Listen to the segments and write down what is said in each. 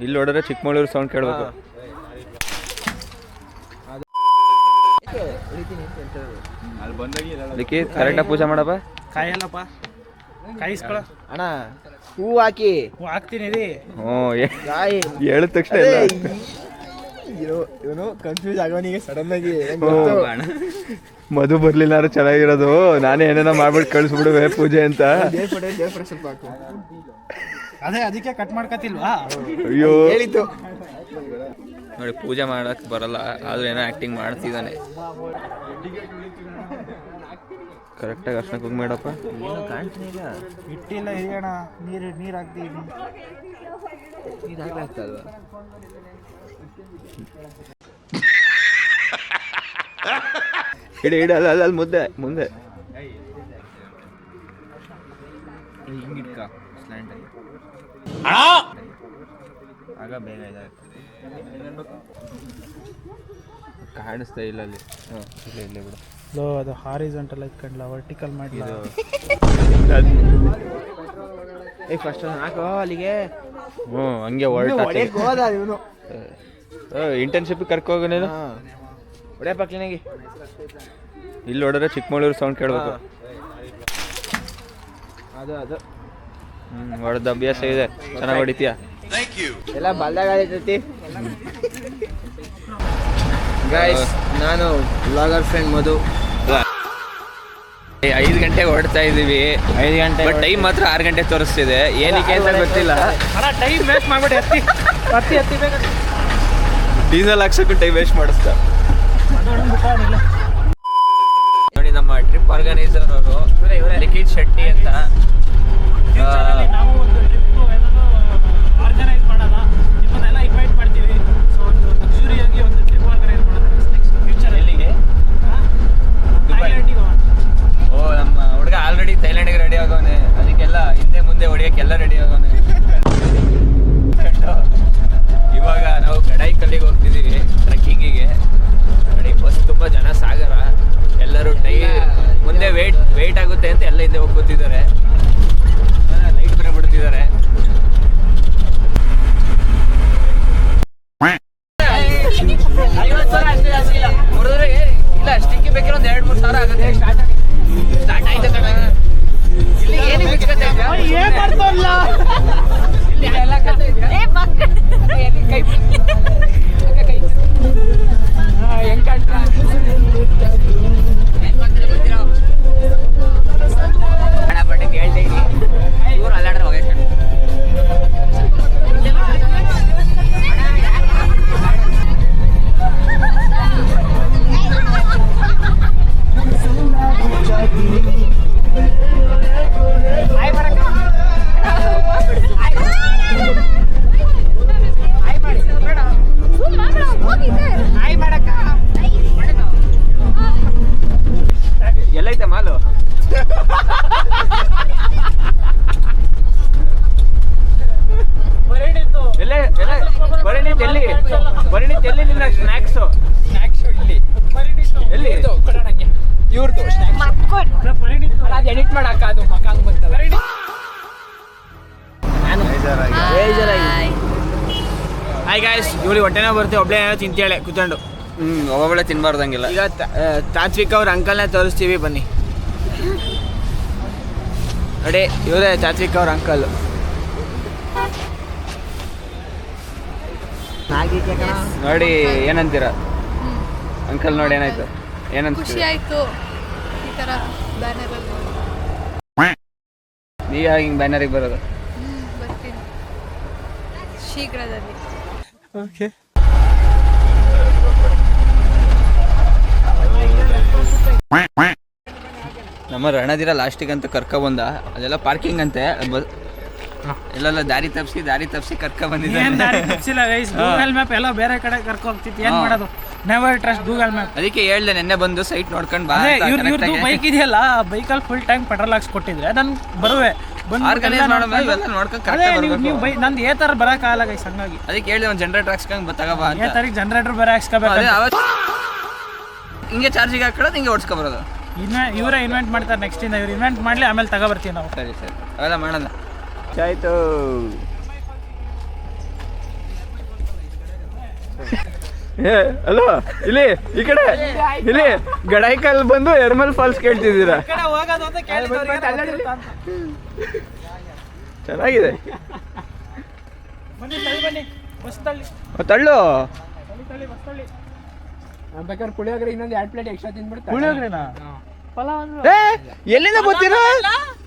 ಇಲ್ಲಿ ನೋಡಿದ್ರೆ ಚಿಕ್ಕಮಗಳೂರು ಸೌಂಡ್ ಕೇಳಬೇಕು. ಅದಕ್ಕೆ ಕರೆಕ್ಟಾಗಿ ಪೂಜೆ ಮಾಡಪ್ಪ. ಕಾಯಲ್ಲಪ್ಪ, ಕಾಯಿಸ್ಕೊಳ ಅಣ್ಣ. ಹೂ ಹಾಕಿ ಹಾಕ್ತೀನಿ. ಹ್ಞೂ ಹೇಳಿದ ತಕ್ಷಣ ಇವನು ಕನ್ಫ್ಯೂಸ್ ಆಗೋನಿಗೆ ಸಡನ್ ಆಗಿ ಮಧು ಬರ್ಲಿಲ್ಲ ಚೆನ್ನಾಗಿರೋದು, ನಾನೇ ಏನೇನ ಮಾಡ್ಬಿಟ್ಟು ಕಳಿಸ್ಬಿಡುವೆ ಪೂಜೆ ಅಂತ. ಸ್ವಲ್ಪ ಹಾಕು. ಅದೇ ಅದಕ್ಕೆ ಕಟ್ ಮಾಡ್ಕತಿಲ್ವಾ? ಅಯ್ಯೋ ಹೇಳಿತ್ತು ನೋಡಿ, ಪೂಜೆ ಮಾಡಕ್ ಬರಲ್ಲ ಆದ್ರೂ ಏನೋ ಆಕ್ಟಿಂಗ್ ಮಾಡ್ತಿದ್ದಾನೆ. ಕರೆಕ್ಟಾಗಿ ಅರ್ಶನ ಕುಂಕುಮ ಮಾಡಪ್ಪ. ಏನು ಕಾಣ್ತೀನಿ ಈಗ. ಇಟ್ಟಿಲ್ಲ ಇದೆಯಣ್ಣ, ನೀರು ಹಾಕ್ತೀನಿ. ನೀರು ಹಾಕ್ಲಾಗ್ತಲ್ವಾ? ಇಡಿ ಅಲ್ಲ ಮುಂದೆ ಹಿಂಗಿಟ್ಕ ಸ್ಲ್ಯಾಂಟ್ ಆಗಿ ಆಗ ಬೇಗ ಇದಾಗ್ತದೆ. ಕಾಣಿಸ್ತಾ ಇಲ್ಲ ಅಲ್ಲಿ. ಇಲ್ಲೇ ಬಿಡು. ಲೋ, ಅದು ಹಾರಿಜಾಂಟಲ್ ಇಟ್ಕೊಂಡ್ಲ, ವರ್ಟಿಕಲ್ ಮಾಡಲಿಲ್ಲ. ಫಸ್ಟ್ ಹಾಕೋ ಅಲ್ಲಿಗೆ. ಹ್ಞೂ ಹಂಗೆ ಹೋದ ಇವನು. ಇಂಟರ್ನ್ಶಿಪ್ ಕರ್ಕೋಗ ನೀನು. ಹೊಡೆಯಪ್ಪ ಕ್ಲೀನಾಗಿ. ಇಲ್ಲಿ ನೋಡಿದ್ರೆ ಚಿಕ್ಕಮಗಳೂರು ಸೌಂಡ್ ಕೇಳಬೇಕು. ಅದು ಹೊಡೆದ ಅಭ್ಯಾಸ ಇದೆ, ಚೆನ್ನಾಗಿ ಹೊಡಿತೀಯ. ಎಲ್ಲ ಬಲ್ದಾಗ ಆಯ್ತೈತಿ. ಗೈಸ್, ನಾನು ಬ್ಲಾಗರ್ ಫ್ರೆಂಡ್ ಮಧು. 5 ಗಂಟೆಗೆ ಹೊರಡ್ತಾ ಇದೀವಿ. 5 ಗಂಟೆ ಟೈಮ್ ಮಾತ್ರ 6 ಗಂಟೆ ತೋರಿಸ್ತಿದೆ. ಏನಕ್ಕೆ ಅಂತ ಗೊತ್ತಿಲ್ಲ. ಟೈಮ್ ವೇಸ್ಟ್ ಮಾಡ್ಬಿಡಿ. ಹತ್ತಿ ಬೇಗ. ಡೀಸೆಲ್ ಹಾಕ್ಸೋಕ್ಕೂ ಟೈಮ್ ವೇಸ್ಟ್ ಮಾಡಿಸ್ತಾ. ನೋಡಿ, ನಮ್ಮ ಟ್ರಿಪ್ ಆರ್ಗನೈಸರ್ ಅವರು ಲಿಖಿತ್ ಶೆಟ್ಟಿ ಅಂತ. ನಾವು ಒಂದು ಟ್ರಿಪ್ ಆರ್ಗನೈಸ್ ಮಾಡೋಣ, ನಿಮ್ಮನ್ನೆಲ್ಲ ಇನ್ವೈಟ್ ಮಾಡ್ತೀವಿ. ಸೊ ಒಂದು ಲಕ್ಸುರಿಯಾಗಿ ಒಂದು ಟ್ರಿಪ್ ಆರ್ಗನೈಸ್ ಮಾಡೋಣ ನೆಕ್ಸ್ಟ್ ಫ್ಯೂಚರ್. ಎಲ್ಲಿಗೆ? ಥೈಲ್ಯಾಂಡಿಗೆ. ಓ, ನಮ್ಮ ಹುಡುಗ ಆಲ್ರೆಡಿ ಥೈಲ್ಯಾಂಡಿಗೆ ರೆಡಿ ಆಗೋನೆ. ಅದಕ್ಕೆಲ್ಲ ಹಿಂದೆ ಮುಂದೆ ಹೊಡಿಯೋಕ್ಕೆಲ್ಲ ರೆಡಿ ಆಗೋನೆ. ಇವಾಗ ನಾವು ಗಡಾಯಿಕಲ್ಲಿಗೆ ಹೋಗ್ತಿದ್ದೀವಿ ಟ್ರೆಕ್ಕಿಂಗಿಗೆ. ನೋಡಿ, ಬಸ್ ತುಂಬ ಜನ, ಸಾಗರ. ಎಲ್ಲರೂ ಮುಂದೆ ವೇಟ್ ಆಗುತ್ತೆ ಅಂತ ಎಲ್ಲ ಹಿಂದೆ ಹೋಗಿ ಕೂತಿದ್ದಾರೆ. ಲೈಟ್ ಬೇರೆ ಬಿಡ್ತಿದ್ದಾರೆ. ಇಲ್ಲ, ಅಷ್ಟಕ್ಕೆ ಬೇಕಿರೋ ಒಂದು 2-3 ಸಾವಿರ ಆಗುತ್ತೆ. ಸ್ಟಾರ್ಟ್ ಆಯ್ತು ಕಣ. ಇಲ್ಲಿ ಏನು ಬೇಕಿರುತ್ತೆ ಹೆಂಗ್ ಕಾಣ್ತಾ ಬಟ್ಟೆ ಹೇಳ್ತಾ ಇದ್ದೀನಿ. ಊರು ಅಲ್ಲಾಡ್ರೆ ಹೋಗೈತೆ. ಎಲ್ಲೈತೆ ಮಾಲು? ಎಲ್ಲಿ ನಿನ್ನ ಸ್ನ್ಯಾಕ್ಸು ಇಲ್ಲಿ ಎಲ್ಲಿ ಇವ್ರದ್ದು ಅದು ಎಡಿಟ್ ಮಾಡಕ್ಕ, ಅದು ಮಕಾಂಗ್ ಬಂತಲ್ಲ. ಹಾಯ್ ಗಾಯ್ಸ್, ಇವ್ರಿಗೆ ಹೊಟ್ಟೆನ ಬರ್ತೀವಿ. ಒಬ್ಬಳೇ ಏನೋ ತಿಂತೇಳೆ ಕೂತ್ಕೊಂಡು. ಒಬ್ಬೊಬ್ಬಳೆ ತಿನ್ಬಾರ್ದಂಗಿಲ್ಲ. ಈಗ ತಾತ್ವಿಕ್ ಅವ್ರ ಅಂಕಲ್ನೇ ತೋರಿಸ್ತೀವಿ, ಬನ್ನಿ. ನೋಡಿ, ಇವರೇ ತಾತ್ವಿಕ್ ಅವ್ರ ಅಂಕಲ್. ನೋಡಿ, ಏನಂತೀರ ಅಂಕಲ್? ನೋಡಿ ಏನಾಯ್ತು, ಏನಂತ? ಖುಷಿ ಆಯ್ತು ಈ ತರ ಬ್ಯಾನರ್ ಅಲ್ಲಿ. ನೀವ್ ಹಿಂಗ್ ಬ್ಯಾನರಿಗೆ ಬರೋದು? ಬರ್ತೀನಿ ಶೀಘ್ರದಲ್ಲಿ. ಓಕೆ. ನಮ್ಮ ರಣದಿರ ಲಾಸ್ಟಿಗಂತ ಕರ್ಕೊಬಂದ. ಅದೆಲ್ಲ ಪಾರ್ಕಿಂಗ್ ಅಂತೆ. ಎಲ್ಲೆಲ್ಲ ದಾರಿ ತಪ್ಪಿಸಿ ಕರ್ಕೊಬಂದಿದ್ದಾರೆ. ಗೂಗಲ್ ಮ್ಯಾಪ್ ಎಲ್ಲ ಬೇರೆ ಕಡೆ ಕರ್ಕೊ ಹೋಗ್ತಿತ್ತು. ಏನ್ ಮಾಡೋದು? Never trust Google map. ಅದಕ್ಕೆ ಹೇಳ್ದೆ ನೆನ್ನೆ ಬಂದು ಸೈಟ್ ನೋಡ್ಕೊಂಡು ಬಾ. ಇವ್ರದ್ದು ಬೈಕ್ ಇದೆಯಲ್ಲ, ಬೈಕಲ್ಲಿ ಫುಲ್ ಟ್ಯಾಂಕ್ ಪೆಟ್ರೋಲ್ ಹಾಕ್ಸ್ಕೊಟ್ಟಿದ್ರೆ ನನ್ ಬರುವೆ. ನಂದು ಏ ತರ ಬರಕ್ಕಾಗಲ್ಲ ಗೈಸ್, ಹಂಗಾಗಿ ಅದಕ್ಕೆ ಹೇಳ್ದೆ ಒಂದು ಜನರೇಟರ್ ಹಾಕ್ಸ್ಕೊಂಡ್ ತಗೋಬಾ ಅಂತ. ಏ ತಾರೀಕು ಜನರೇಟರ್ ಬೇರೆ ಹಾಕ್ಸ್ಕೋಬೇಕು. ಹಿಂಗೆ ಚಾರ್ಜಿಗೆ ಹಾಕೊಳ್ಳೋದು, ಹಿಂಗೆ ಓಡಿಸ್ಕೊಬರೋದು. ಇವರೇ ಇನ್ವೆಂಟ್ ಮಾಡ್ತಾರೆ. ನೆಕ್ಸ್ಟ್ ಇಂದ ಇವ್ರು ಇನ್ವೆಂಟ್ ಮಾಡ್ಲಿ, ಆಮೇಲೆ ತಗೋಬರ್ತೀವಿ ನಾವು. ಸರಿ ಅವೆಲ್ಲ ಮಾಡೋಣ. ಆಯ್ತು. ಏ ಅಲೋ ಇಲ್ಲಿ ಈ ಕಡೆ ಇಲ್ಲಿ ಗಡಾಯಿಕಲ್ ಬಂದು ಎರ್ಮಲ್ ಫಾಲ್ಸ್ ಕೇಳ್ತಿದ್ದೀರಾ? ಹೋಗೋದು ಅಂತ ಕೇಳಿದವ್ರಿಗೆ ಚೆನ್ನಾಗಿದೆ. ಬನ್ನಿ ತಳ್ಳಿ ಬನ್ನಿ, ಬಸ್ ತಳ್ಳಿ ತಳ್ಳು. ತಳ್ಳಿ ಬಸ್ ತಳ್ಳಿ. ಬೇಕಾದ್ರೆ ಪುಳಿಯೋಗರೆ ಇನ್ನೊಂದು 2 ಪ್ಲೇಟ್ ಎಕ್ಸ್ಟ್ರಾ ತಿಂದ್ಬಿಡ್ತಾರೆ. ಪುಳಿಯೋಗರೆನಾ? ಎಲ್ಲಿಂದ ಗೊತ್ತಿರೋ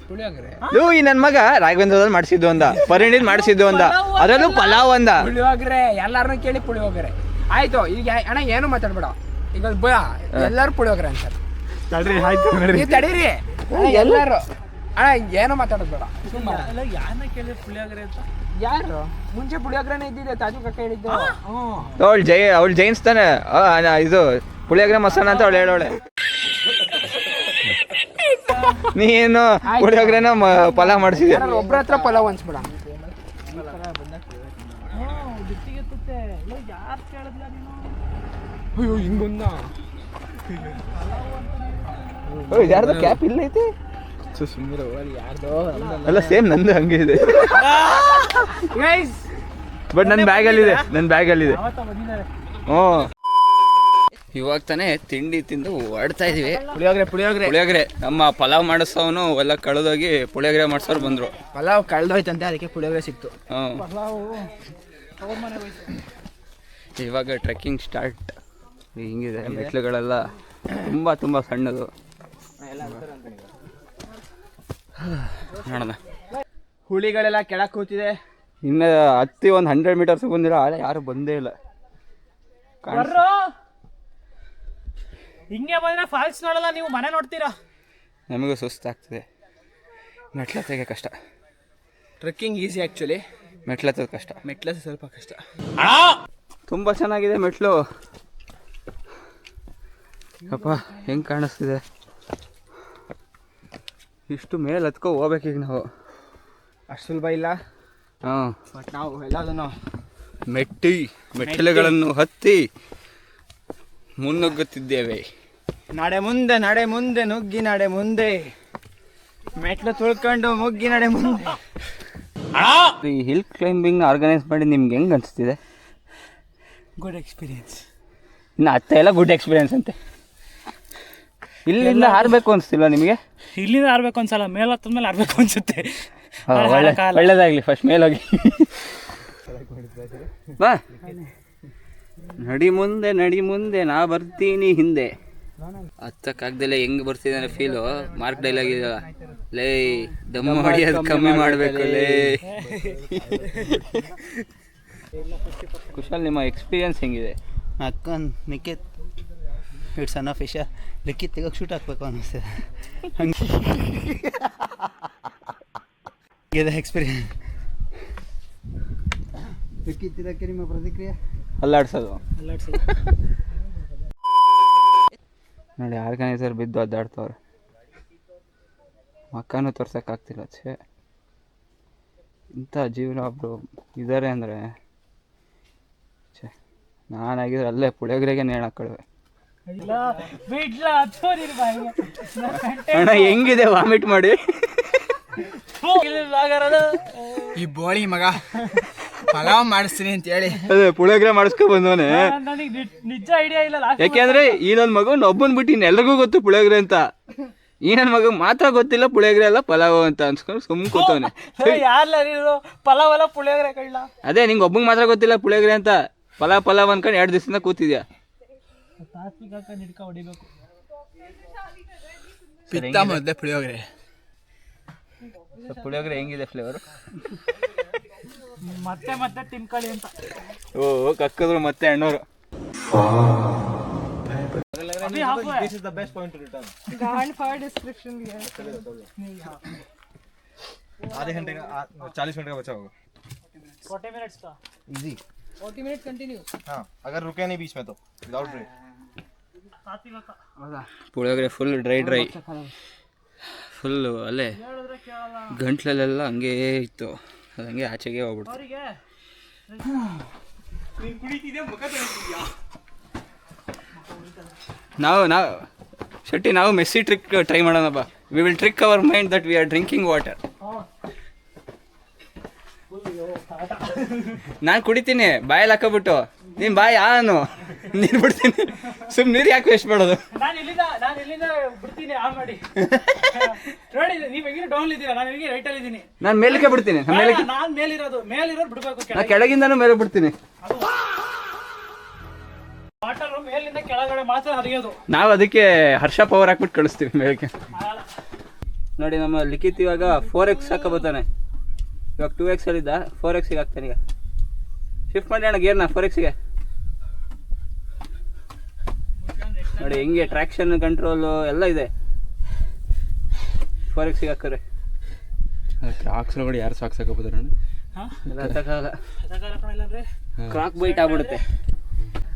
ಪುಳಿಯೋಗರೆ ಈ ನನ್ ಮಗ ರಾಘವೇಂದ್ರದಲ್ಲಿ ಮಾಡಿಸಿದ್ದು ಅಂದ, ಪರಿಣಿತ್ ಮಾಡಿಸಿದ್ದು ಅಂದ, ಅದರಲ್ಲೂ ಪಲಾವ್ ಅಂದ. ಪುಳಿಯೋಗರೆ ಎಲ್ಲಾರನ್ನೂ ಕೇಳಿ ಪುಳಿಯೋಗರೆ ಆಯ್ತು. ಈಗ ಅಣ್ಣ ಏನು ಮಾತಾಡ್ಬೇಡ, ಈಗ ಎಲ್ಲಾರು ಪುಳಿಯೋಗರೆ ಅಂತಾರೆ. ನೀವು ತಡೀರಿ ಎಲ್ಲಾರು ಅಣ್ಣ ಏನು ಮಾತಾಡೋದು ಬೇಡ. ಅಲ್ಲ ಯಾರನ್ನ ಕೇಳಿ ಪುಳಿಯೋಗರೆ ಅಂತ? ಯಾರು ಮುಂಚೆ ಪುಳಿಯೋಗರೆನೇ ಇದ್ದಿದೆ, ತಾಜು ಕಕ್ಕ ಹೇಳಿದ್ದು. ಅವಳು ಜೈನ್ಸ್ ತಾನೆ. ಇದು ಪುಳಿಯೋಗರೆ ಮಸಾಲ ಅಂತ ಅವಳು ಹೇಳೋಳೆ. ನೀನು ಪುಳಿಯೋಗರೆನ ಪಲಾವ್ ಮಾಡಿಸಿದ್ಯಾ? ಒಬ್ರ ಹತ್ರ ಪಲಾವ್ ಅನ್ಸ್ಬಿಡ. ಬಿಟ್ಟಿಗೆತ್ತುತ್ತೆ. ಯಾರು ಕೇಳಿದ್ಲ ನೀನು? ಅಯ್ಯೋ ಹಿಂಗೊಂದ ಯಾರ್ದು ಕ್ಯಾಪ್ ಇಲ್ಲ ಐತಿ? ಸುಮ್ಮನೆ ಯಾರ್ದೋ ಅಲ್ಲ ಸೇಮ್ ನಂದು ಹಂಗೆ ಇದೆ, ಬಟ್ ನನ್ನ ಬ್ಯಾಗಲ್ಲಿದೆ. ಅವತ್ತ ಬಂದಿದ್ದಾರೆ. ಹ್ಞೂ ಇವಾಗ ತಾನೇ ತಿಂಡಿ ತಿಂದು ಹೊರಡ್ತಾ ಇದೀವಿ. ಪುಳಿಯೋಗರೆ ನಮ್ಮ ಪಲಾವ್ ಮಾಡಿಸೋನು ಎಲ್ಲ ಕಳೆದೋಗಿ ಪುಳಿಯೋಗರೆ ಮಾಡ್ಸೋರು ಬಂದ್ರು. ಪಲಾವ್ ಕಳ್ದೋಯ್ತಂತೆ, ಅದಕ್ಕೆ ಪುಳಿಯೋಗರೆ ಸಿಕ್ತು. ಇವಾಗ ಟ್ರೆಕ್ಕಿಂಗ್ ಸ್ಟಾರ್ಟ್. ಹಿಂಗಿದೆ ಮೆಟ್ಲುಗಳೆಲ್ಲ ತುಂಬ ಸಣ್ಣದು. ನೋಡೋಣ. ಹುಳಿಗಳೆಲ್ಲ ಕೆಳಕ್ಕೆ ಕೂತಿದೆ. ಇನ್ನು ಹತ್ತಿ ಒಂದು 100 ಮೀಟರ್ಸ್ ಬಂದಿರೋ ಆಳೆ ಯಾರು ಬಂದೇ ಇಲ್ಲ. ಹಿಂಗೆ ಬಂದ್ರೆ ಫಾಲ್ಸ್ ನೋಡಲ್ಲ, ನೀವು ಮನೆ ನೋಡ್ತೀರಾ. ನಮಗೂ ಸುಸ್ತಾಗ್ತದೆ. ಮೆಟ್ಲತ್ತಿಗೆ ಕಷ್ಟ. ಟ್ರೆಕ್ಕಿಂಗ್ ಈಸಿ ಆ್ಯಕ್ಚುಲಿ, ಮೆಟ್ಲತ್ತದ ಕಷ್ಟ. ಮೆಟ್ಲಸ್ ಸ್ವಲ್ಪ ಕಷ್ಟ. ತುಂಬ ಚೆನ್ನಾಗಿದೆ ಮೆಟ್ಲು. ಅಪ್ಪ ಹೆಂಗೆ ಕಾಣಿಸ್ತಿದೆ. ಇಷ್ಟು ಮೇಲೆ ಹತ್ಕೊ ಹೋಗ್ಬೇಕೀಗ ನಾವು. ಅಷ್ಟು ಸುಲಭ ಇಲ್ಲ. ಹಾಂ, ಬಟ್ ನಾವು ಎಲ್ಲದನ್ನು ಮೆಟ್ಟಿಲುಗಳನ್ನು ಹತ್ತಿ ಮುನ್ನುಗ್ಗುತ್ತಿದ್ದೇವೆ. ನಡೆ ಮುಂದೆ ನುಗ್ಗಿ ನಡೆ ಮುಂದೆ, ಮೆಟ್ಲು ತುಳ್ಕೊಂಡು ಮುಗ್ಗಿ ನಡೆ ಮುಂದೆ. ಈ ಹಿಲ್ ಕ್ಲೈಂಬಿಂಗ್ ಆರ್ಗನೈಸ್ ಮಾಡಿ ನಿಮ್ಗೆ ಹೆಂಗೆ ಅನಿಸ್ತಿದೆ? Good experience. ಇನ್ನು ಅತ್ತ ಎಲ್ಲ ಗುಡ್ ಎಕ್ಸ್ಪೀರಿಯನ್ಸ್ ಅಂತೆ. ಇಲ್ಲಿಂದ ಹಾರಬೇಕು ಅನಿಸ್ತಿಲ್ಲ ನಿಮಗೆ? ಇಲ್ಲಿಂದ ಆರ್ಬೇಕು ಅನ್ಸಲ್ಲ, ಮೇಲೆ ಹತ್ತದ್ಮೇಲೆ ಆರ್ಬೇಕು ಅನ್ಸುತ್ತೆ. ಒಳ್ಳೇದಾಗಲಿ, ಫಸ್ಟ್ ಮೇಲೋಗಿ ಬಾ. ನಡಿ ಮುಂದೆ ನಾ ಬರ್ತೀನಿ ಹಿಂದೆ. ಹತ್ತಕ್ಕಾಗ್ದಲ್ಲೇ ಹೆಂಗೆ ಬರ್ತಿದ್ದಾನೆ ಫೀಲು. ಮಾರ್ಕ್ ಡೈಲಾಗ್ ಇದೆಯಲ್ಲ, ಲೇ ದಮ್ಮು ಹೊಡಿಯೋದು ಕಮ್ಮಿ ಮಾಡಬೇಕು ಲೇ. ಕುಶಾಲ್, ನಿಮ್ಮ ಎಕ್ಸ್ಪೀರಿಯನ್ಸ್ ಹೆಂಗಿದೆ? ಹಾಕೊಂಡು ನಿಖಿತ್ ಇಟ್ಸ್ ಸಣ್ಣ ಫಿಶ ಲಿಕ್ಕಿತ್ ತೆಗೋಕೆ ಶೂಟ್ ಹಾಕ್ಬೇಕು ಅನ್ನಿಸ್ತದೆ. ಹಂಗಿದೆ ಎಕ್ಸ್ಪೀರಿಯನ್ಸ್. ಲಿಕ್ಕಿತ್ ಇದಕ್ಕೆ ನಿಮ್ಮ ಪ್ರತಿಕ್ರಿಯೆ? ಅಲ್ಲಾಡ್ಸೋದು ನೋಡಿ. ಆರ್ಗನೈಸರ್ ಬಿದ್ದು ಅದ್ದಾಡ್ತವ್ರೆ. ಮಕ್ಕನೂ ತೋರ್ಸೋಕ್ಕಾಗ್ತಿಲ್ಲ. ಛೇ, ಇಂಥ ಜೀವನ ಒಬ್ಬರು ಇದ್ದಾರೆ ಅಂದರೆ ಛೇ. ನಾನಾಗಿದ್ರೆ ಅಲ್ಲೇ ಪುಳಿಯೋಗರೆಗೆ ನೇಣು ಹಾಕ್ಕೊಳ್ವೆ. ಅಣ್ಣ ಹೆಂಗಿದೆ ವಾಮಿಟ್ ಮಾಡಿ? ಈ ಬೋಳಿ ಮಗ ಪಲಾವ್ ಮಾಡಿಸ್ತೀನಿ ಅಂತ ಹೇಳಿ ಅದೇ ಪುಳಿಯೋಗರೆ ಮಾಡಿಸ್ಕೊ ಬಂದವನೇ. ನನಗೆ ನಿಜ ಐಡಿಯಾ ಇಲ್ಲ. ಯಾಕೆಂದ್ರೆ ಈ ನನ್ನ ಮಗನ್ ಒಬ್ಬನ್ ಬಿಟ್ಟು ಇನ್ನೆಲ್ರಿಗೂ ಗೊತ್ತು ಪುಳಿಯೋಗರೆ ಅಂತ. ಈ ನನ್ನ ಮಗ ಮಾತ್ರ ಗೊತ್ತಿಲ್ಲ ಪುಳಿಯೋಗರೆ ಎಲ್ಲ ಪಲಾವ್ ಅಂತ ಅನ್ಸ್ಕೊಂಡು ಸುಮ್ಮನೆ ಕೂತವನೆ. ಯಾರು ಪಲಾವ್ ಎಲ್ಲ ಪುಳಿಯೋಗರೆ ಕಳ್ಳ. ಅದೇ ನಿಂಗೆ ಒಬ್ಬಂಗೆ ಮಾತ್ರ ಗೊತ್ತಿಲ್ಲ ಪುಳಿಯೋಗರೆ ಅಂತ. ಪಲಾವ್ ಅನ್ಕೊಂಡು 2 ದಿವಸದಿಂದ ಕೂತಿದ್ಯಾ. ಹಿಡ್ಕ ಹೊಡಿಬೇಕು. ಪಿತ್ತ ಮೊದಲೇ ಪುಳಿಯೋಗರೆ. ಪುಳಿಯೋಗರೆ ಹೆಂಗಿದೆ ಫ್ಲೇವರು? ಮತ್ತೆ ತಿನ್ಕೊಳ್ಳಿ ಅಂತ. ಓ ಕಕ್ಕದ್ರು ಮತ್ತೆ ಅಣ್ಣವರು. This is the best point to return. Gahan for description दिया है. आधे घंटे का 40 मिनट का बचा होगा. 40 minutes का इजी. 40 minutes continue. हाँ, अगर रुके नहीं बीच में तो without break. Puliyogare full dry full ಅಲ್ಲೇ ಗಂಟ್ಲಲ್ಲೆಲ್ಲ ಹಂಗೇ ಇತ್ತು. ಅದು ಹಂಗೆ ಆಚೆಗೆ ಹೋಗ್ಬಿಡ್ತು. ನಾವು ಮೆಸ್ಸಿ ಟ್ರಿಕ್ ಟ್ರೈ ಮಾಡೋಣ ಬಾ. We will trick our mind that we are drinking water. ನಾನು ಕುಡಿತೀನಿ ಬಾಯಲ್ಲಿ ಹಾಕೋಬಿಟ್ಟು ನೀನ್ ಬಾಯಿ ಆನು ನೀರು ಬಿಡ್ತೀನಿ. ಸುಮ್ಮನೆ ನೀರು ಯಾಕೆ ವೇಸ್ಟ್ ಮಾಡೋದು? ನಾನು ಇಲ್ಲಿಂದ ಬಿಡ್ತೀನಿ ಆನ್ ಮಾಡಿ. ನೋಡಿ ನೀವು ಹೆಂಗಿರೋ ಡೌನ್ ಇದ್ದೀರಾ, ನಾನು ಹೆಂಗೆ ರೈಟ್ ಅಲ್ಲಿ ಇದ್ದೀನಿ. ನಾನು ಮೇಲಕ್ಕೆ ಬಿಡ್ತೀನಿ. ನಾನು ಮೇಲಿರೋದು ಬಿಡ್ಬೇಕು. ನಾನು ಕೆಳಗಿಂದಾನು ಮೇಲೆ ಬಿಡ್ತೀನಿ. ವಾಟರ್ ಮೇಲಿಂದ ಕೆಳಗಡೆ ಮಾತ್ರ ಹರಿಯೋದು. ನಾವು ಅದಕ್ಕೆ ಹರ್ಷ ಪವರ್ ಹಾಕ್ಬಿಟ್ಟು ಕಳಿಸ್ತೀವಿ ಮೇಲಕ್ಕೆ. ನೋಡಿ ನಮ್ಮ ಲಿಖಿತ್ ಇವಾಗ 4x ಹಾಕೋಬೋತಾನೆ. ಇವಾಗ 2x ಅಲ್ಲಿದ್ದ 4x ಹಾಕ್ತಾನೆ. ಈಗ ಶಿಫ್ಟ್ ಮಾಡಿ ಅಣ್ಣ ಗೇರ್ನ 4xಗೆ. ನೋಡಿ ಹೆಂಗೆ ಟ್ರ್ಯಾಕ್ಷನ್ ಕಂಟ್ರೋಲು ಎಲ್ಲ ಇದೆ. 4x ಹಾಕ್ತಾರೆ. ಕ್ರಾಕ್ಸ್ ನೋಡಿ ಯಾರು ಸಾಕ್ಸ್ ಹಾಕೋಬೋದಾರ? ಕ್ರಾಕ್ ಬೈಟ್ ಆಗ್ಬಿಡುತ್ತೆ.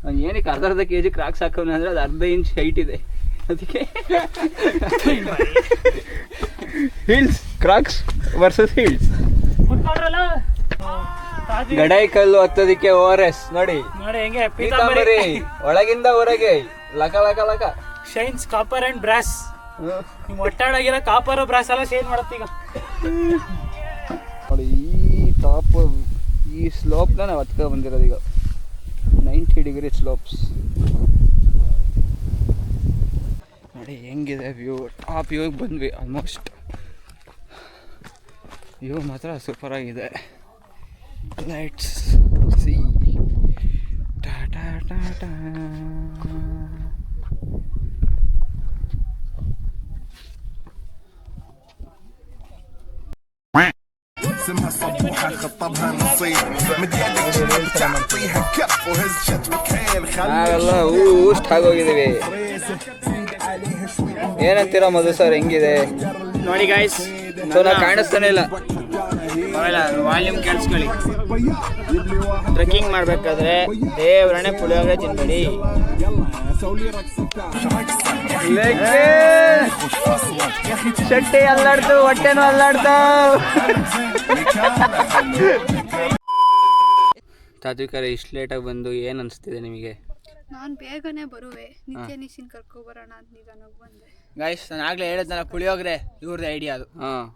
ಅವ್ನು ಏನಕ್ಕೆ ಅರ್ಧ kg ಕ್ರಾಕ್ಸ್ ಹಾಕೋಣ ಅಂದರೆ ಅದು ಅರ್ಧ ಇಂಚ್ ಹೈಟ್ ಇದೆ. ಅದಕ್ಕೆ ಹೀಲ್ಸ್ ಕ್ರಾಕ್ಸ್ ವರ್ಸಸ್ ಹೀಲ್ಸ್. ಗಡಾಯಿ ಕಲ್ಲು ಹತ್ತೋದಕ್ಕೆ ORS ನೋಡಿ ಹೆಂಗೆ ಪೀತಾಂಬರಿ ಒಳಗಿಂದ ಹೊರಗೆ ಲಕ ಲಕ ಲಕ ಶೈನ್ಸ್ ಕಾಪರ್ ಅಂಡ್ ಬ್ರಾಸ್. ನಿಮ್ ಒಟ್ಟಾಡಾಗಿರೋ ಕಾಪರ್ ಬ್ರಾಸ್ ಎಲ್ಲ ಶೈನ್ ಮಾಡುತ್ತೆ ಈಗ. ನೋಡಿ ಈ ಟಾಪ್ ಈ ಸ್ಲೋಪ್ನ ನಾವು ಹತ್ಕೊ ಬಂದಿರೋದು ಈಗ 90 ಡಿಗ್ರಿ ಸ್ಲೋಪ್ಸ್. ನೋಡಿ ಹೆಂಗಿದೆ ವ್ಯೂ. ಟಾಪ್ ವ್ಯೂಗೆ ಬಂದ್ವಿ ಆಲ್ಮೋಸ್ಟ್. ವ್ಯೂ ಮಾತ್ರ ಸೂಪರ್ ಆಗಿದೆ. Let's see. Ta ta ta ಟಾ. سمها صبوحة خطبها نصيب مديالك جنب تعطيها كف وهزت وكان ನಾವೆಲ್ಲ ಊಸ್ಟ್ ಆಗೋಗಿದ್ದೀವಿ. ಏನಂತೀರಾ ಮಧು ಸರ್ ಹೆಂಗಿದೆ? ನೋಡಿ ಗಾಯ್ಸ್, ನಾ ಕಾಣಿಸ್ತಾನೆ ಇಲ್ಲ. ವಾಲ್ಯೂಮ್ ಕೇಳಿಸ್ಕೊಳ್ಳಿ. ಟ್ರೆಕ್ಕಿಂಗ್ ಮಾಡ್ಬೇಕಾದ್ರೆ ದೇವ್ರನೆ ಪುಳಿಯೋಗರೆ ತಿನ್ಬೇಡಿ. ಶೆಟ್ಟಿ ಅಲ್ಲಾಡ್ತು, ಹೊಟ್ಟೆನೂ ಅಲ್ಲಾಡ್ತು. ತಾತ್ವಿಕರ ಇಷ್ಟು ಲೇಟಾಗಿ ಬಂದು ಏನು ಅನಿಸ್ತಿದೆ ನಿಮಗೆ? ನಾನು ಬೇಗನೆ ಬರುವೆ. ನಿತ್ಯ ನಿಶಿನ್ ಕರ್ಕೊಬರೋಣ ಅಂತ ನಿಧಾನಕ್ಕೆ ಬಂದೆ. ಗಾಯ್ಸ್, ನಾನು ಆಗ್ಲೇ ಹೇಳಿದ್ನಲ್ಲ ಪುಳಿಯೋಗರೆ ಇವ್ರದ್ದು ಐಡಿಯಾ ಅದು.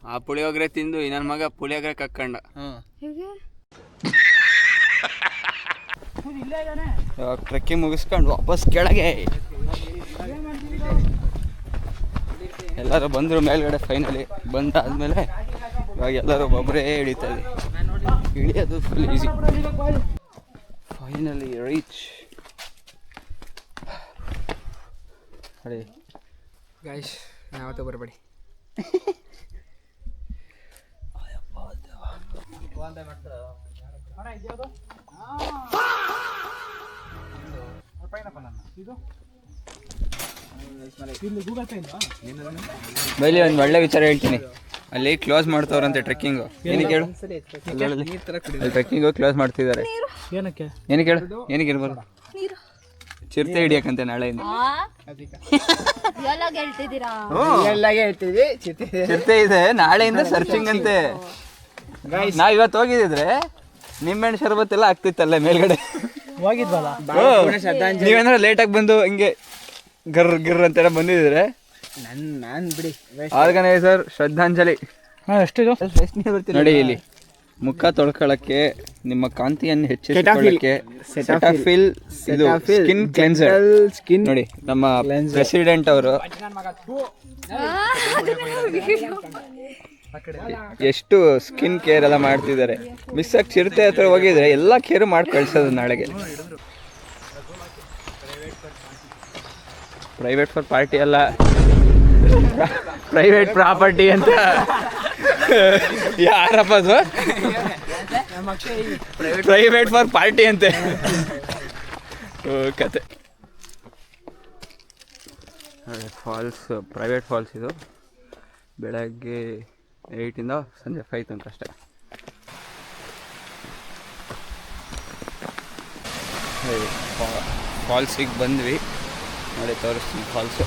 ಆ ಪುಳಿಯೋಗರೆ ತಿಂದು ನನ್ನ ಮಗ ಪುಳಿಯೋಗರೆ ಕಕ್ಕಂಡ. ಹೇಗೆ ಇವಾಗ ಟ್ರೆಕ್ಕಿಂಗ್ ಮುಗಿಸ್ಕೊಂಡು ವಾಪಸ್ ಕೆಳಗೆ ಎಲ್ಲರೂ ಬಂದರು ಮೇಲ್ಗಡೆ. ಫೈನಲಿ ಬಂದಾದ್ಮೇಲೆ ಇವಾಗ ಎಲ್ಲರೂ ಒಬ್ಬರೇ ಇಳಿತಾರೆ. ಇಳಿಯೋದು ಫುಲ್ ಈಸಿ. Finally reach. ಅಡಿ ಗಾಯ್ಸ್, ಯಾವತ್ತೂ ಬರಬೇಡಿ. ಬೈಲಿ ಒಂದು ಒಳ್ಳೆ ವಿಚಾರ ಹೇಳ್ತೀನಿ. ಅಲ್ಲಿ ಕ್ಲೋಸ್ ಮಾಡ್ತವ್ರಂತೆ ಟ್ರೆಕ್ಕಿಂಗು. ಏನಕ್ಕೆ ಹೇಳು? ಟ್ರೆಕ್ಕಿಂಗು ಕ್ಲೋಸ್ ಮಾಡ್ತಿದ್ದಾರೆ. ಏನಕ್ಕೆ ಹೇಳು? ಏನಕ್ಕೆ ಇರ್ಬಾರ್ದು? ಚಿರತೆ ಹಿಡಿಯಕ್ಕಂತೆ ನಾಳೆಯಿಂದ. ಚಿರತೆ ಇದೆ ನಾಳೆಯಿಂದ ಸರ್ಚಿಂಗ್ ಅಂತೆ. ನಾವ್ ಇವತ್ತು ಹೋಗಿದ್ರೆ ನಿಂಬೆಹಣ್ಣು ಶರಬತ್ತೆಲ್ಲ ಆಗ್ತಿತ್ತಲ್ಲ ಮೇಲ್ಗಡೆ. ಹೋಗಿದ್ವಲ್ಲ. ನೀವೇನಾದ್ರು ಲೇಟಾಗಿ ಬಂದು ಹಿಂಗೆ ಗಿರ್ ಅಂತೆಲ್ಲ ಬಂದಿದ್ರೆ ನಾನು ಬಿಡಿ. ಆರ್ಗನೈಸರ್ ಶ್ರದ್ಧಾಂಜಲಿ. ಎಷ್ಟಿದು ನೋಡಿ ಇಲ್ಲಿ ಮುಖ ತೊಳ್ಕೊಳ್ಳಕ್ಕೆ, ನಿಮ್ಮ ಕಾಂತಿಯನ್ನು ಹೆಚ್ಚಿಸಿಕೊಳ್ಳಕ್ಕೆ ಸೆಟಾಫಿಲ್ ಇದು ಸ್ಕಿನ್ ಕ್ಲೆನ್ಸರ್. ನೋಡಿ ನಮ್ಮ ಪ್ರೆಸಿಡೆಂಟ್ ಅವರು ಎಷ್ಟು ಸ್ಕಿನ್ ಕೇರ್ ಎಲ್ಲ ಮಾಡ್ತಿದ್ದಾರೆ. ಮಿಸ್ ಆಗಿ ಚಿರತೆ ಹತ್ರ ಹೋಗಿದ್ರೆ ಎಲ್ಲ ಕೇರ್ ಮಾಡಿ ಕಳ್ಸೋದು ನಾಳೆಗೆ. ಪ್ರೈವೇಟ್ ಫಾರ್ ಪಾರ್ಟಿ ಅಲ್ಲ, ಪ್ರೈವೇಟ್ ಪ್ರಾಪರ್ಟಿ ಅಂತ. ಯಾರಪ್ಪ ಅದು? ಪ್ರೈವೇಟ್ ಫಾರ್ ಪಾರ್ಟಿ ಅಂತೆ ಕತೆ. ಫಾಲ್ಸ್ ಪ್ರೈವೇಟ್ ಫಾಲ್ಸ್ ಇದು. ಬೆಳಗ್ಗೆ 8 ಸಂಜೆ 5 ತನಕ ಅಷ್ಟೇ. ಫಾಲ್ಸಿಗೆ ಬಂದ್ವಿ. ನೋಡಿ ತೋರಿಸ್ತೀನಿ ಫಾಲ್ಸು.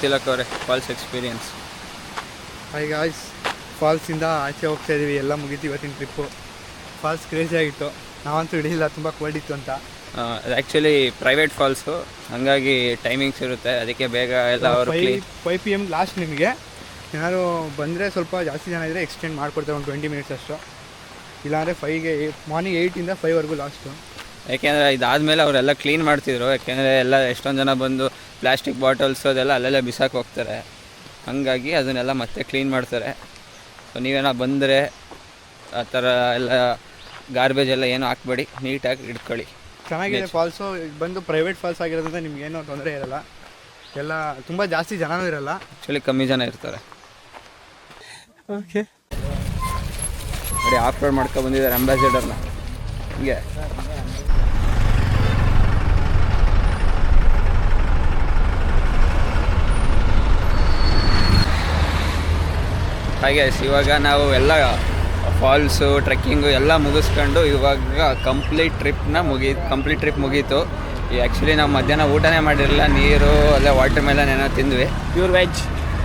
ತಿಲಕ್ ಅವರೇ, ಫಾಲ್ಸ್ ಎಕ್ಸ್ಪೀರಿಯನ್ಸ್. ಹಾಯ್ ಗಾಯ್ಸ್, ಫಾಲ್ಸಿಂದ ಆಚೆ ಹೋಗ್ತಾ ಇದೀವಿ. ಎಲ್ಲ ಮುಗೀತು ಇವತ್ತಿನ ಟ್ರಿಪ್ಪು. ಫಾಲ್ಸ್ ಕ್ರೇಜಿ ಆಗಿತ್ತು. ನಾವಂತೂ ಹಿಡಿಲಿಲ್ಲ, ತುಂಬ ಕೋಲ್ಡ್ ಇತ್ತು ಅಂತ. ಆ್ಯಕ್ಚುಲಿ ಪ್ರೈವೇಟ್ ಫಾಲ್ಸು, ಹಾಗಾಗಿ ಟೈಮಿಂಗ್ಸ್ ಇರುತ್ತೆ, ಅದಕ್ಕೆ ಬೇಗ ಎಲ್ಲ ಅವರು 5 PM ಲಾಸ್ಟ್. ನಿಮಗೆ ಏನಾದ್ರು ಬಂದರೆ ಸ್ವಲ್ಪ ಜಾಸ್ತಿ ಜನ ಇದ್ದರೆ ಎಕ್ಸ್ಟೆಂಡ್ ಮಾಡಿಕೊಡ್ತಾರೆ, ಒಂದು 20 ಮಿನಿಟ್ಸ್ ಅಷ್ಟು. ಇಲ್ಲಾಂದರೆ 5ಗೆ ಮಾರ್ನಿಂಗ್ 8ಇಂದ 5ವರೆಗೂ ಲಾಸ್ಟು. ಯಾಕೆಂದರೆ ಇದಾದಮೇಲೆ ಅವರೆಲ್ಲ ಕ್ಲೀನ್ ಮಾಡ್ತಿದ್ರು. ಯಾಕೆಂದರೆ ಎಲ್ಲ ಎಷ್ಟೊಂದು ಜನ ಬಂದು ಪ್ಲಾಸ್ಟಿಕ್ ಬಾಟಲ್ಸು ಅದೆಲ್ಲ ಅಲ್ಲೆಲ್ಲ ಬಿಸಾಕಿ ಹೋಗ್ತಾರೆ, ಹಾಗಾಗಿ ಅದನ್ನೆಲ್ಲ ಮತ್ತೆ ಕ್ಲೀನ್ ಮಾಡ್ತಾರೆ. ಸೊ ನೀವೇನೋ ಬಂದರೆ ಆ ಥರ ಎಲ್ಲ ಗಾರ್ಬೇಜ್ ಎಲ್ಲ ಏನೂ ಹಾಕ್ಬೇಡಿ, ನೀಟಾಗಿ ಇಟ್ಕೊಳ್ಳಿ. ಚೆನ್ನಾಗಿದೆ ಫಾಲ್ಸು. ಬಂದು ಪ್ರೈವೇಟ್ ಫಾಲ್ಸ್ ಆಗಿರೋದ್ರಿಂದ ನಿಮ್ಗೇನೂ ತೊಂದರೆ ಇರೋಲ್ಲ, ಎಲ್ಲ ತುಂಬ ಜಾಸ್ತಿ ಜನನೂ ಇರೋಲ್ಲ, ಆ್ಯಕ್ಚುಲಿ ಕಮ್ಮಿ ಜನ ಇರ್ತಾರೆ. ಓಕೆ, ನೋಡಿ ಆಫ್ ರೋಡ್ ಮಾಡ್ಕೊಂಡು ಬಂದಿದ್ದಾರೆ ಅಂಬಾಸಿಡರ್ನ. ಹಿಂಗೆ ಹಾಗೆ ಇವಾಗ ನಾವು ಎಲ್ಲ ಫಾಲ್ಸು ಟ್ರೆಕ್ಕಿಂಗು ಎಲ್ಲ ಮುಗಿಸ್ಕೊಂಡು ಇವಾಗ ಕಂಪ್ಲೀಟ್ ಟ್ರಿಪ್ ಮುಗೀತು. ಆ್ಯಕ್ಚುಲಿ ನಾವು ಮಧ್ಯಾಹ್ನ ಊಟನೇ ಮಾಡಿರಲಿಲ್ಲ, ನೀರು ಅಲ್ಲೇ ವಾಟರ್ ಮೆಲನ್ ಏನೋ ತಿಂದ್ವಿ, ಪ್ಯೂರ್ ವೆಜ್,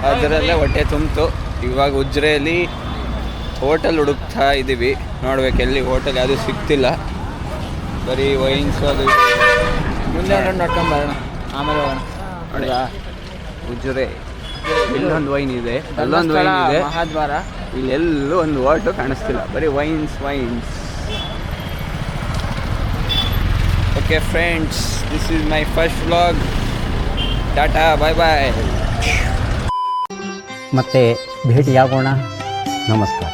ಅದರಲ್ಲೇ ಹೊಟ್ಟೆ ತುಂಬಿತು. ಇವಾಗ ಉಜ್ರೆಯಲ್ಲಿ ಹೋಟೆಲ್ ಹುಡುಕ್ತಾ ಇದ್ದೀವಿ, ನೋಡ್ಬೇಕು ಎಲ್ಲಿ ಹೋಟೆಲ್ ಯಾವುದೂ ಸಿಗ್ತಿಲ್ಲ, ಬರೀ ವೈನ್ಸು ಅದು ಮುಂದೆ ನೋಡ್ಕೊಂಬರೋಣ, ಆಮೇಲೆ ಹೋಗೋಣ. ನೋಡಿ ಉಜ್ರೆ, ಇಲ್ಲೊಂದು ವೈನ್ ಇದೆ, ಅಲ್ಲೊಂದು ವೈನ್ ಇದೆ, ಮಹಾದ್ವಾರ, ಇಲ್ಲೆಲ್ಲೂ ಒಂದು ವಾಟು ಕಾಣಿಸ್ತಿಲ್ಲ, ಬರೀ wines. Okay friends, this is my first vlog. Tata, bye bye. ಮತ್ತೆ ಭೇಟಿಯಾಗೋಣ, ನಮಸ್ಕಾರ.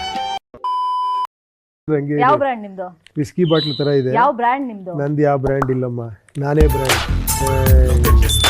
ಯಾವ ಬ್ರ್ಯಾಂಡ್ ನಿಮ್ದು? ವಿಸ್ಕಿ ಬಾಟ್ಲ್ ತರ ಇದೆ. ಯಾವ ಬ್ರ್ಯಾಂಡ್ ನಿಮ್ದು? ನಂದು ಯಾವ ಬ್ರ್ಯಾಂಡ್ ಇಲ್ಲಮ್ಮ, ನಾನೇ ಬ್ರ್ಯಾಂಡ್.